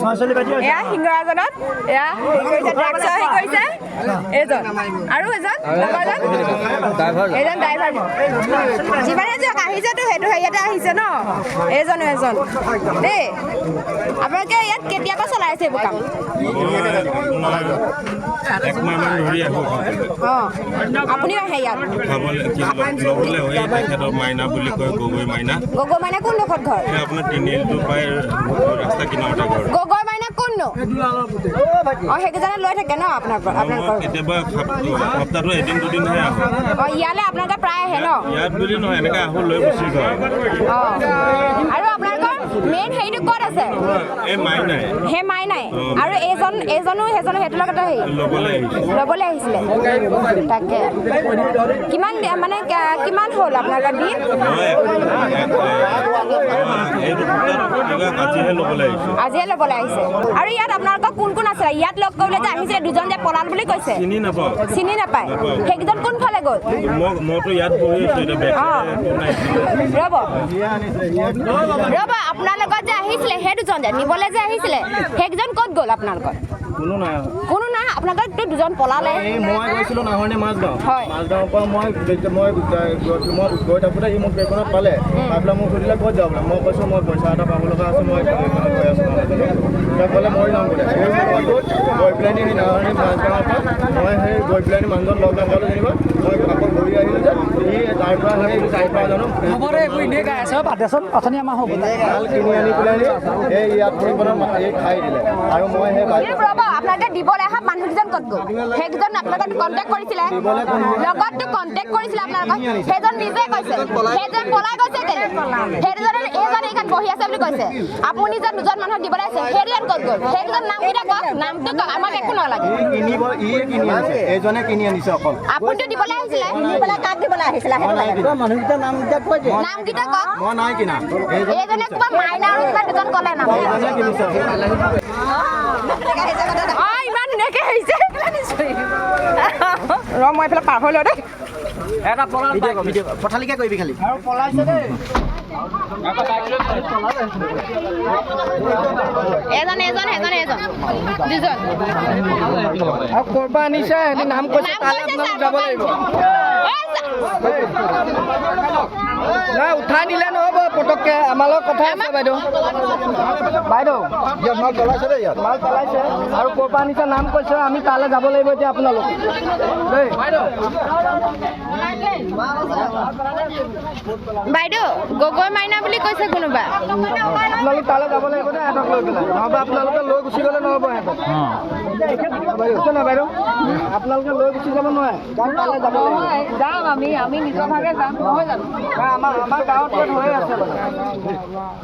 এয়া সিংহৰাজনত এয়া ড্ৰাগছ হেৰি কৰিছে এইজন আৰু এজন ড্ৰাইভাৰ যিমানে যাওক আহিছেতো সেইটো হেৰিয়াতে আহিছে ন এইজনো এজন দেই আপোনালোকে ইয়াত কেতিয়াবা চলাইছে এইবোৰ কাম অঁ আপুনি আহে ইয়াত গগৈ মাইনা কোন ডোখৰত ঘৰ গগৈ মাইনা কোননো অঁ সেইকেইজনে লৈ থাকে ন আপোনালোকৰ অঁ ইয়ালৈ আপোনালোকে প্ৰায় আহে ন অঁ আৰু আপোনালোকৰ মেইন হেৰিটো ক'ত আছে সেই মাইনাই আৰু এইজনো সেইটোৰ লগতে হেৰি ল'বলৈ আহিছিলে তাকে কিমান মানে কিমান হ'ল আপোনালোকৰ দিন আজিহে ল'বলৈ আহিছে আৰু ইয়াত আপোনালোকৰ কোন কোন আছিলে ইয়াত লগ কৰিবলৈ যে আহিছিলে দুজন যে পলাল বুলি কৈছে চিনি নাপায় সেইকেইজন কোনফালে গ'ল ৰ'ব আপোনালোকৰ যে আহিছিলে সেই দুজন যে নিবলৈ যে আহিছিলে সেইকেইজন ক'ত গ'ল আপোনালোকৰ কোনো নাই আপোনালোকৰ দুজন পলালে মই গৈছিলোঁ নাহৰণি মাজগাঁও হয় মাজগাঁৱৰ পৰা মই গৈ থাকোঁতে সি মোক বেগখনত পালে পাই পেলাই মোক সুধিলে ক'ত যাওঁ বোলে মই কৈছোঁ মই পইচা এটা পাব লগা আছে মই গৈ আছোঁ ক'লে মই যাওঁ বোলে গৈ পেলাই নি নাহৰণি মাজগাঁৱৰ পৰা মই সেই গৈ পেলাই মানুহজন লগ নাপালোঁ যেনিবা মই আকৌ ঘূৰি আহিলোঁ যে সি তাৰ পৰা সেই চাৰি পৰা জানো ভাল কিনি আনি পেলাই সেই ইয়াত এই খাই দিলে আৰু মই সেই আপোনালোকে দিবলৈ অহা মানুহকেইজন ক'ত গ'ল সেইকেইজন আপোনালোকে কণ্টেক্ট কৰিছিলে লগততো কণ্টেক্ট কৰিছিলে আপোনালোকক সেইজন নিজে কৈছে সেইজন পলাই গৈছে কেলে সেইজন এইজন এইখন বহি আছে বুলি কৈছে আপুনি যে দুজন মানুহক দিবলৈ আছে সেইজন ক'ত গ'ল সেইকেইজন নামকেইটা কওক নামটো কওক আমাক একো নালাগে এইজনে কিনি আনিছে অকল আপুনিতো দিবলৈ আহিছিলে কাক দিবলৈ আহিছিলে মানুহকেইটাৰ নামকেইটা কৈ দিয়ে নামকেইটা কওক মই নাই কিনা এইজনে কিবা মাইনা আৰু কিবা দুজন ক'লে নাম ইমান ধুনীয়াকৈ আহিছে ৰ মই এইফালে পাৰ হৈ লওঁ দেই এটা পঠালিকে কৰিবি খালি আৰু পলাইছে দেই এজন দুজন আৰু ক'ৰপৰা আনিছে এনে নাম কৈছে তালৈ আপোনালোক যাব লাগিব নাই উঠাই নিলে নহ'ব পটককৈ আমাৰ লগত কথা আছে বাইদেউ মাল পেলাইছে দেই ইয়াত মাল পেলাইছে আৰু ক'ৰপৰা আনিছে নাম কৈছে আমি তালৈ যাব লাগিব এতিয়া আপোনালোক দেই বাইদেউ গগৈ মাইনা বুলি কৈছে কোনোবা আপোনালোক তালৈ যাব লাগিব দেই সিহঁতক লৈ পেলাই নহ'বা আপোনালোকে লৈ গুচি গ'লে নহ'ব সিহঁতক বাইদেউ বাইদেউ আপোনালোকে লৈ গুচি যাব নোৱাৰে কাৰণ তালৈ যাব লাগিব যাম আমি নিজৰ ভাগে যাম নহয় জানো আমাৰ গাঁৱত হৈয়ে আছে